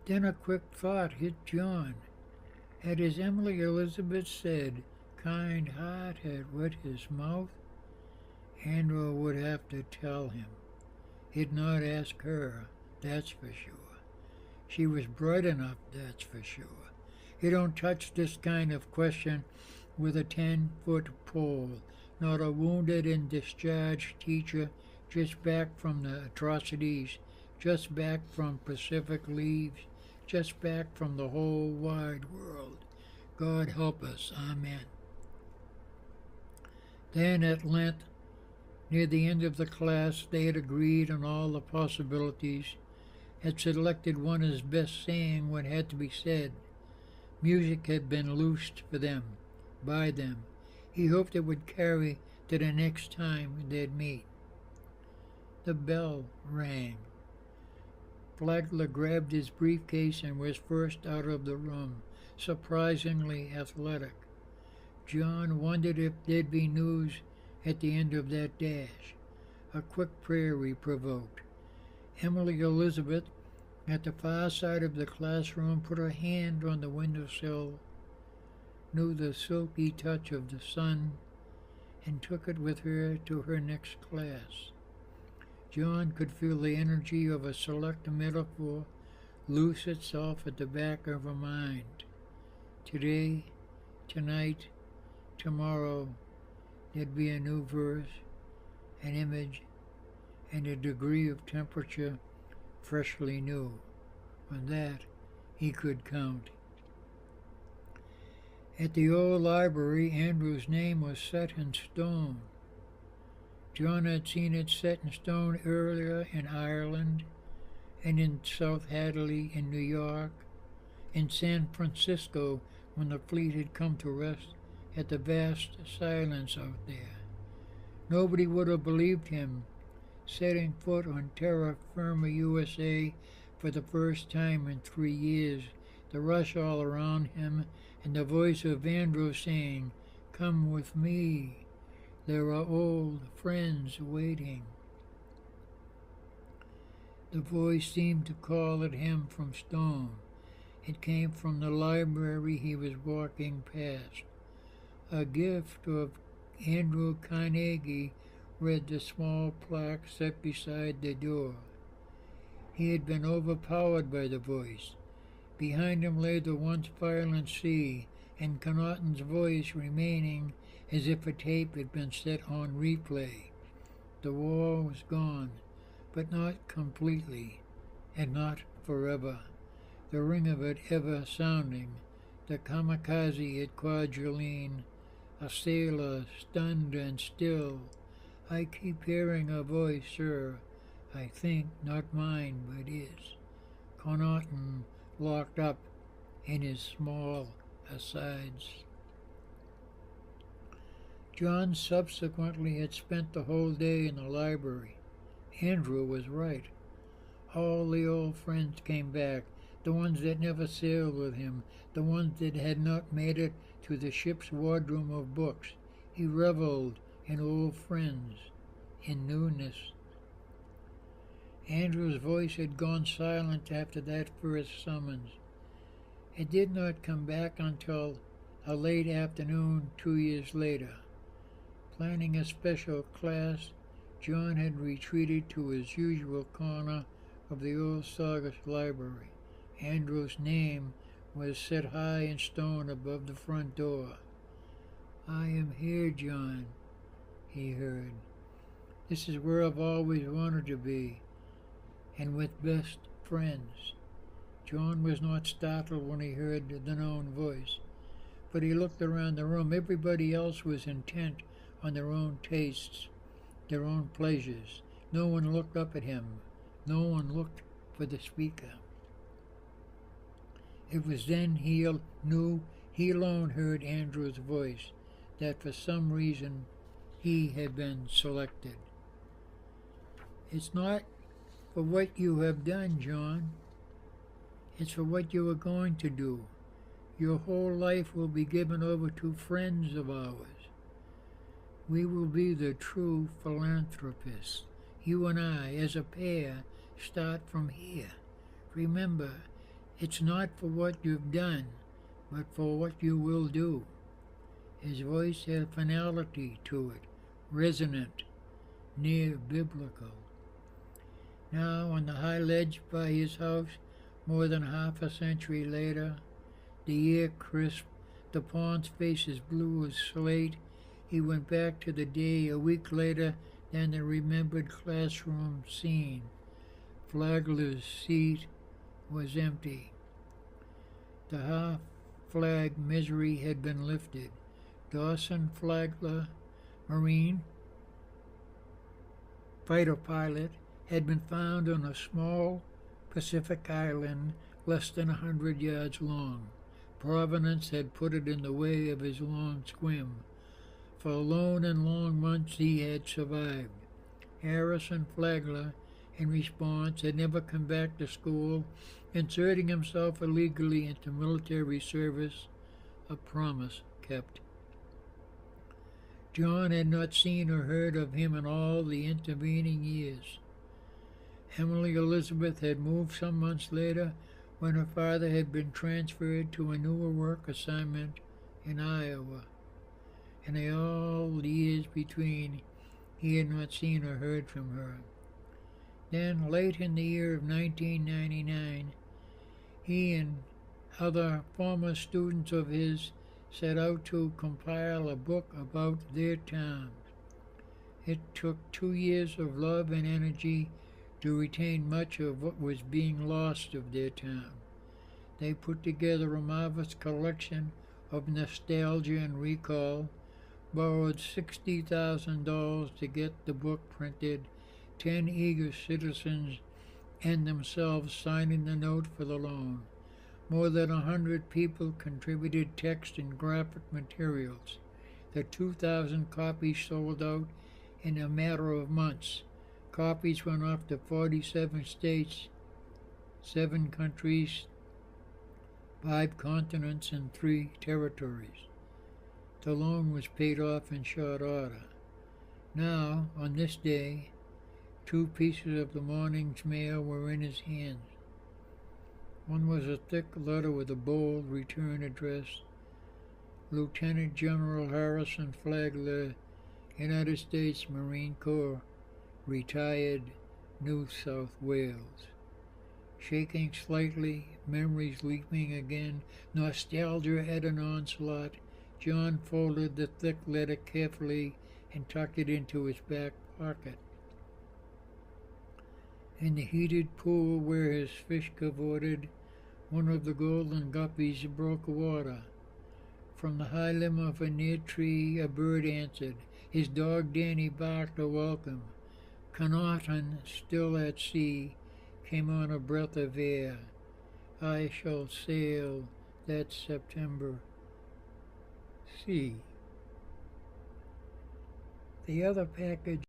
Then a quick thought hit John. Had his Emily Elizabeth said, kind heart had wet his mouth, Andrew would have to tell him. He'd not ask her, that's for sure. She was bright enough, that's for sure. You don't touch this kind of question with a 10-foot pole, not a wounded and discharged teacher just back from the atrocities, just back from Pacific leaves, just back from the whole wide world. God help us, amen. Then at length, near the end of the class, they had agreed on all the possibilities, had selected one as best saying what had to be said. Music had been loosed for them, by them. He hoped it would carry to the next time they'd meet. The bell rang. Flagler grabbed his briefcase and was first out of the room, surprisingly athletic. John wondered if there'd be news at the end of that dash. A quick prayer he provoked. Emily Elizabeth, at the far side of the classroom, put her hand on the windowsill, knew the silky touch of the sun, and took it with her to her next class. John could feel the energy of a select metaphor loose itself at the back of her mind. Today, tonight, tomorrow, there'd be a new verse, an image, and a degree of temperature freshly new. On that, he could count. At the old library, Andrew's name was set in stone. John had seen it set in stone earlier in Ireland, and in South Hadley in New York, in San Francisco when the fleet had come to rest at the vast silence out there. Nobody would have believed him, setting foot on terra firma USA for the first time in 3 years, the rush all around him, and the voice of Andrew saying, "Come with me. There are old friends waiting." The voice seemed to call at him from stone. It came from the library he was walking past. A gift of Andrew Carnegie, read the small plaque set beside the door. He had been overpowered by the voice. Behind him lay the once violent sea, and Connaughton's voice remaining as if a tape had been set on replay. The war was gone, but not completely, and not forever. The ring of it ever sounding, the kamikaze at Kwajalein, a sailor stunned and still. I keep hearing a voice, sir, I think not mine, but his. Connaughton locked up in his small asides. John subsequently had spent the whole day in the library. Andrew was right. All the old friends came back, the ones that never sailed with him, the ones that had not made it to the ship's wardroom of books. He reveled in old friends, in newness. Andrew's voice had gone silent after that first summons. It did not come back until a late afternoon 2 years later. Planning a special class, John had retreated to his usual corner of the old Saugus library. Andrew's name was set high in stone above the front door. "I am here, John," he heard. "This is where I've always wanted to be, and with best friends." John was not startled when he heard the known voice, but he looked around the room. Everybody else was intent on their own tastes, their own pleasures. No one looked up at him. No one looked for the speaker. It was then he knew he alone heard Andrew's voice, that for some reason he had been selected. "It's not for what you have done, John. It's for what you are going to do. Your whole life will be given over to friends of ours. We will be the true philanthropists. You and I, as a pair, start from here. Remember, It's not for what you've done, but for what you will do. His voice had finality to it, resonant, near biblical. Now, on the high ledge by his house, more than half a century later, the air crisp, the pond's face as blue as slate, he went back to the day a week later than the remembered classroom scene. Flagler's seat was empty. The half-flag misery had been lifted. Dawson Flagler, Marine fighter pilot, had been found on a small Pacific island less than 100 yards long. Providence had put it in the way of his long swim. For alone and long months he had survived. Harrison Flagler, in response, had never come back to school, inserting himself illegally into military service, a promise kept. John had not seen or heard of him in all the intervening years. Emily Elizabeth had moved some months later when her father had been transferred to a newer work assignment in Iowa. And in all the years between, he had not seen or heard from her. Then, late in the year of 1999, he and other former students of his set out to compile a book about their town. It took 2 years of love and energy to retain much of what was being lost of their town. They put together a marvelous collection of nostalgia and recall, borrowed $60,000 to get the book printed, 10 eager citizens and themselves signing the note for the loan. More than 100 people contributed text and graphic materials. The 2,000 copies sold out in a matter of months. Copies went off to 47 states, 7 countries, 5 continents, and 3 territories. The loan was paid off in short order. Now, on this day, 2 pieces of the morning's mail were in his hands. One was a thick letter with a bold return address, Lieutenant General Harrison Flagler, United States Marine Corps, retired, New South Wales. Shaking slightly, memories leaping again, nostalgia at an onslaught, John folded the thick letter carefully and tucked it into his back pocket. In the heated pool where his fish cavorted, one of the golden guppies broke water. From the high limb of a near tree a bird answered. His dog Danny barked a welcome. Connaughton, still at sea, came on a breath of air. I shall sail that September sea. The other package